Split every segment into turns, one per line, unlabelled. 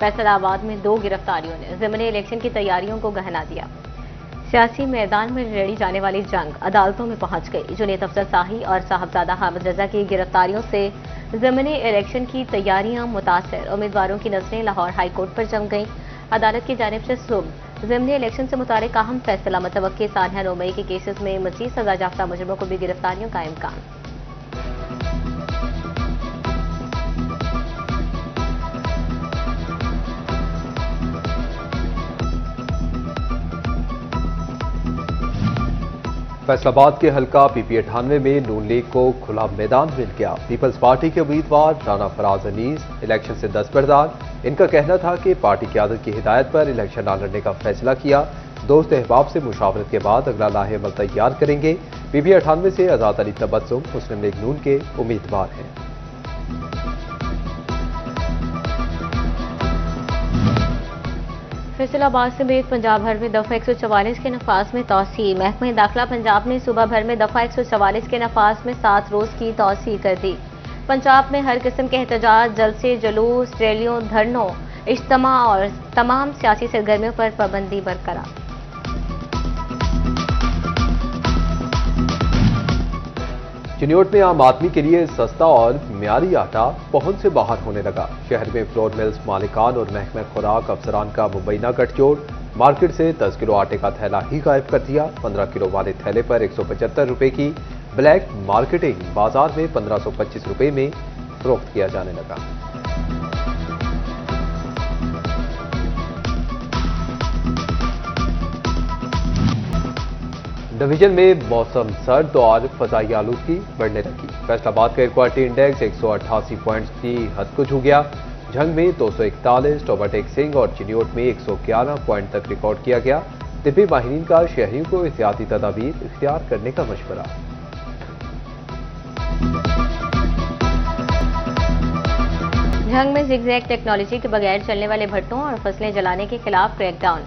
फैसलाबाद में 2 गिरफ्तारियों ने ज़िमनी इलेक्शन की तैयारियों को गहना दिया। सियासी मैदान में लड़ी जाने वाली जंग अदालतों में पहुंच गई। जुनेद अफजल शाही और साहबजादा हामिद रजा की गिरफ्तारियों से ज़िमनी इलेक्शन की तैयारियां मुतासर। उम्मीदवारों की नजरें लाहौर हाई कोर्ट पर जम गईं। अदालत की जानिब से सुबह ज़िमनी इलेक्शन से मुतालिक अहम फैसला मुतवक्की सानिया 9 मई के केसेस में मज़ीद सजा याफ्ता मुजरिमों को भी गिरफ्तारियों का इम्कान।
फैसलाबाद के हल्का PP98 में नून लीग को खुला मैदान मिल गया। पीपल्स पार्टी के उम्मीदवार राना फराज अनीस इलेक्शन से दस्तबरदार। इनका कहना था कि पार्टी क़यादत की हिदायत पर इलेक्शन न लड़ने का फैसला किया। दोस्त अहबाब से मुशावरत के बाद अगला लाहे अमल तैयार करेंगे। PP98 से आज़ाद अली तबस्सुम मुस्लिम लीग नून के उम्मीदवार हैं।
फैसलाबाद समेत पंजाब भर में दफा 144 के नफाज में तौसी। महकमा दाखिला पंजाब ने सूबा भर में दफा 144 के नफाज में 7 रोज की तौसी कर दी। पंजाब में हर किस्म के एहतजाज, जलसे, जुलूस, रैलियों, धरनों, इज्तिमा और तमाम सियासी सरगर्मियों पर पाबंदी बरकरार।
चिन्योट में आम आदमी के लिए सस्ता और म्यारी आटा पहुंच से बाहर होने लगा। शहर में फ्लोर मिल्स मालिकान और महकमा खुराक अफसरान का मुबैना गठजोड़। मार्केट से 10 किलो आटे का थैला ही गायब कर दिया। 15 किलो वाले थैले पर 175 रुपए की ब्लैक मार्केटिंग बाजार में 1525 रुपए में फरोख्त किया जाने लगा। डिवीजन में मौसम सर्द और फजाई आलूदगी बढ़ने लगी। फैसलाबाद का एयर क्वालिटी इंडेक्स 188 पॉइंट्स की हद को छू गया। झंग में 241, टोबाटेक सिंह और चिन्योट में 111 पॉइंट तक रिकॉर्ड किया गया। तिब्बी माहिरीन का शहरियों को एहतियाती तदाबीर इख्तियार करने का मशवरा।
झंग में जिगजैग टेक्नोलॉजी के बगैर चलने वाले भट्टों और फसलें जलाने के खिलाफ क्रैकडाउन।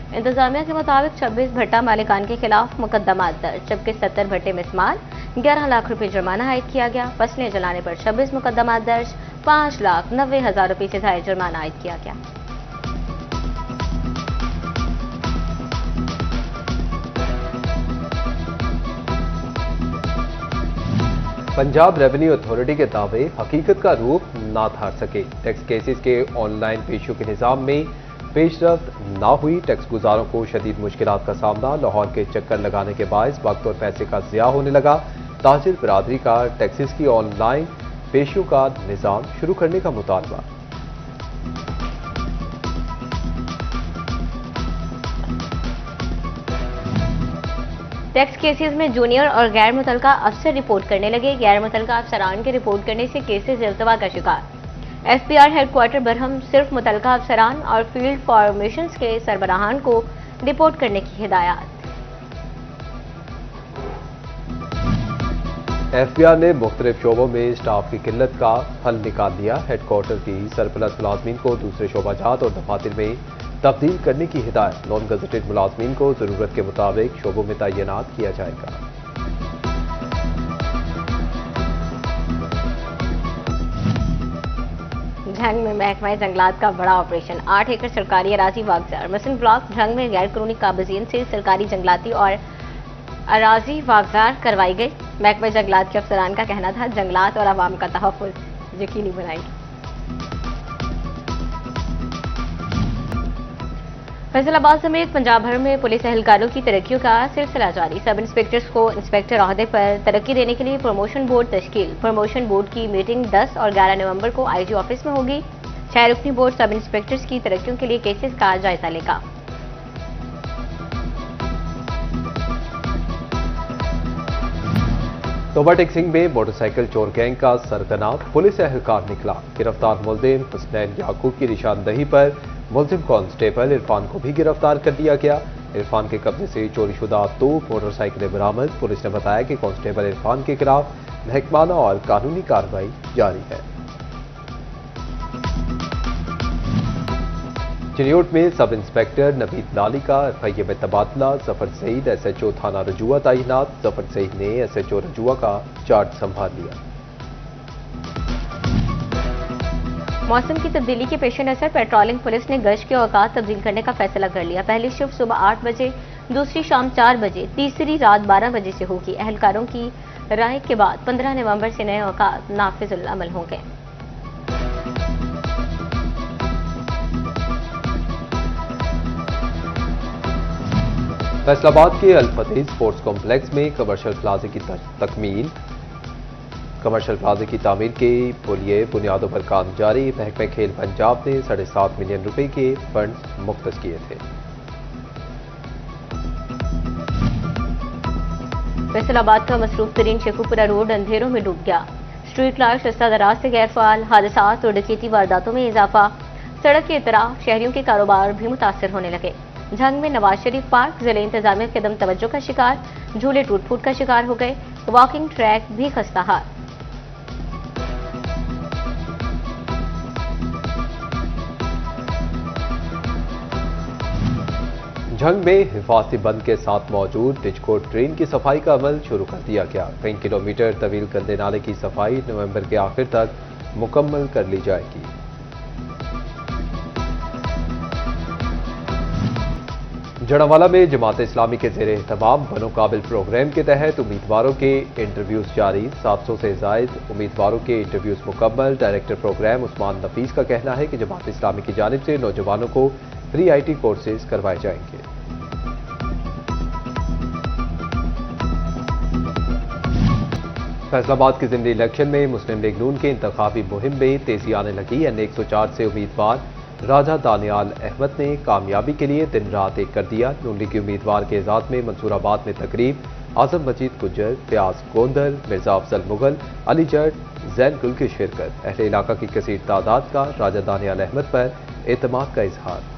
इंतजामिया के मुताबिक 26 भट्टा मालिकान के खिलाफ मुकदमा दर्ज, जबकि 70 भट्टे में इस्तेमाल 11 लाख रुपए जुर्माना आयद किया गया। फसलें जलाने पर 26 मुकदमा दर्ज, 5,90,000 रुपए से ज्यादा जुर्माना आयद किया गया।
पंजाब रेवेन्यू अथॉरिटी के दावे हकीकत का रूप ना धार सके। टैक्स केसेस के ऑनलाइन पेशियों के निजाम में पेशरफ्त ना हुई। टैक्स गुजारों को शदीद मुश्किलात का सामना। लाहौर के चक्कर लगाने के बायस वक्त और पैसे का ज़िया होने लगा। ताजिर बिरादरी का टैक्सेस की ऑनलाइन पेशियों का निजाम शुरू करने का मुतालबा।
टैक्स केसेस में जूनियर और गैर मुतलका अफसर रिपोर्ट करने लगे। गैर मुतलका अफसरान के रिपोर्ट करने से केसेस इल्तवा का शिकार। FPR हेडक्वार्टर बरहम सिर्फ मुतलका अफसरान और फील्ड फॉर्मेशंस के सरबराहान को रिपोर्ट करने की हिदायत।
FPR ने मुख्तलिफ शोबों में स्टाफ की किल्लत का हल निकाल दिया। हेडक्वार्टर की सरप्लस मुलाजमीन को दूसरे शोबाजात और दफातर में तब्दील करने की हिदायत। नॉन गजेटेड मुलाजमीन को जरूरत के मुताबिक शोबों में तैनात किया जाएगा।
झंग में महकमा जंगलात का बड़ा ऑपरेशन। 8 एकड़ सरकारी अराजी वागजार। मसन ब्लॉक झंग में गैर कानूनी काबिजीन से सरकारी जंगलाती और अराजी वागजार करवाई गई। महकमा जंगलात के अफसरान का कहना था जंगलात और आवाम का तहफ़्फ़ुज़ यकीनी बनाएगी। फैसलाबाद समेत पंजाब भर में पुलिस एहलकारों की तरक्कियों का सिलसिला जारी। सब इंस्पेक्टर्स को इंस्पेक्टर ओहदे पर तरक्की देने के लिए प्रमोशन बोर्ड तश्कील। प्रमोशन बोर्ड की मीटिंग 10 और 11 नवंबर को IG ऑफिस में होगी। 6 रुकनी बोर्ड सब इंस्पेक्टर्स की तरक्कियों के लिए केसेस का जायजा लेगा।
टोबाटेक सिंह में मोटरसाइकिल चोर गैंग का सरगना पुलिस एहलकार निकला। गिरफ्तार मुल्जिम हुसनैन याकूब की निशानदही पर मुल्जिम कांस्टेबल इरफान को भी गिरफ्तार कर लिया गया। इरफान के कब्जे से चोरीशुदा 2 मोटरसाइकिलें बरामद। पुलिस ने बताया कि कांस्टेबल इरफान के खिलाफ महकमाना और कानूनी कार्रवाई जारी है। चिन्योट में सब इंस्पेक्टर नवीद लाली का FIA में तबादला। जफर सईद SHO थाना रजुआ तैनात। जफर सईद ने SHO रजुआ का चार्ज संभाल लिया।
मौसम की तब्दीली के पेश नजर पेट्रोलिंग पुलिस ने गश्त के औकात तब्दील करने का फैसला कर लिया। पहली शिफ्ट सुबह 8 बजे, दूसरी शाम 4 बजे, तीसरी रात 12 बजे से होगी। अहलकारों की राय के बाद 15 नवंबर से नए औकात नाफिजुल अमल होंगे।
फैसलाबाद के अल फतेह स्पोर्ट्स कॉम्प्लेक्स में कमर्शियल प्लाजा की तकमील कमर्शियल प्लाजा की तामीर के पुलिये बुनियादों पर काम जारी। महकमे खेल पंजाब ने 7.5 मिलियन रुपए के फंड मुख्तस किए थे।
फैसलाबाद का मसरूफ तरीन शेखुपुरा रोड अंधेरों में डूब गया। स्ट्रीट लाइट रास्ता दराज से गैर फाल, हादसात और डकैती वारदातों में इजाफा। सड़क के इतराफ शहरियों के कारोबार भी मुतासर होने लगे। झंग में नवाज शरीफ पार्क जिले इंतजामिया के दम तवज्जो का शिकार, झूले टूट फूट का शिकार हो गए। वॉकिंग ट्रैक भी खस्ताहाल।
झंग में हिफाजती बंद के साथ मौजूद डिजकोट ट्रेन की सफाई का अमल शुरू कर दिया गया। कई किलोमीटर तवील गंदे नाले की सफाई नवंबर के आखिर तक मुकम्मल कर ली जाएगी। जड़ावाला में जमात इस्लामी के ज़ेरे एहतमाम बनो काबिल प्रोग्राम के तहत उम्मीदवारों के इंटरव्यूज जारी। 700 से जायद उम्मीदवारों के इंटरव्यूज मुकम्मल। डायरेक्टर प्रोग्राम उस्मान नफीस का कहना है कि जमात इस्लामी की जानिब से नौजवानों को फ्री IT कोर्सेज करवाए जाएंगे। फैसलाबाद के ज़िमनी इलेक्शन में मुस्लिम लीग नून के इंतखाबी मुहिम में तेजी आने लगी। N104 से उम्मीदवार राजा दानियाल अहमद ने कामयाबी के लिए दिन रात एक कर दिया। नून लीग के उम्मीदवार के एजाज में मंसूराबाद में तकरीब। आजम मजीद गुज्जर, प्याज गोंदल, मिर्जा अफजल मुगल, अली जट, जैन गुल की शिरकत। अहले इलाका की कसीर तादाद का राजा दानियाल अहमद पर एतमाद का इजहार।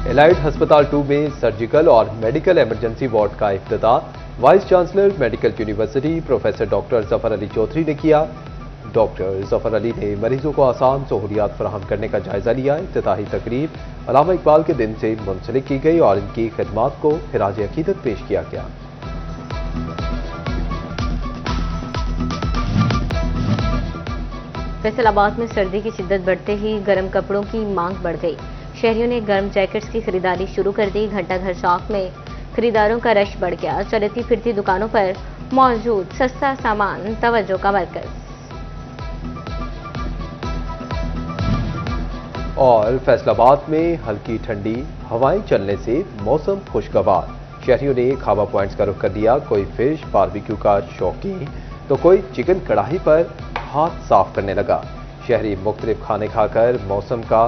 एलाइड हस्पताल 2 में सर्जिकल और मेडिकल इमरजेंसी वार्ड का इफ्तिताह। Vice chancellor medical university professor doctor Zafar Ali Chaudhry ने किया। डॉक्टर जफर अली ने मरीजों को आसान सहूलियात फराहम करने का जायजा लिया। इफ्तिताही तकरीब अल्लामा इकबाल के दिन से मुंसलिक की गई और इनकी खिदमात को खिराज अकीदत पेश किया गया।
फैसलाबाद में सर्दी की शिद्दत बढ़ते ही गर्म कपड़ों की मांग बढ़ गई। शहरियों ने गर्म जैकेट्स की खरीदारी शुरू कर दी। घंटा घर चौक में खरीदारों का रश बढ़ गया। चलती फिरती दुकानों पर मौजूद सस्ता सामान तवज्जो का मरकज।
और फैसलाबाद में हल्की ठंडी हवाएं चलने से मौसम खुशगवार। शहरियों ने खावा पॉइंट्स का रुख कर दिया। कोई फिश बारबेक्यू का शौकीन तो कोई चिकन कढ़ाई पर हाथ साफ करने लगा। शहरी मुख्तलिफ खाने खाकर मौसम का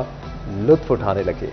लुत्फ उठाने लगे।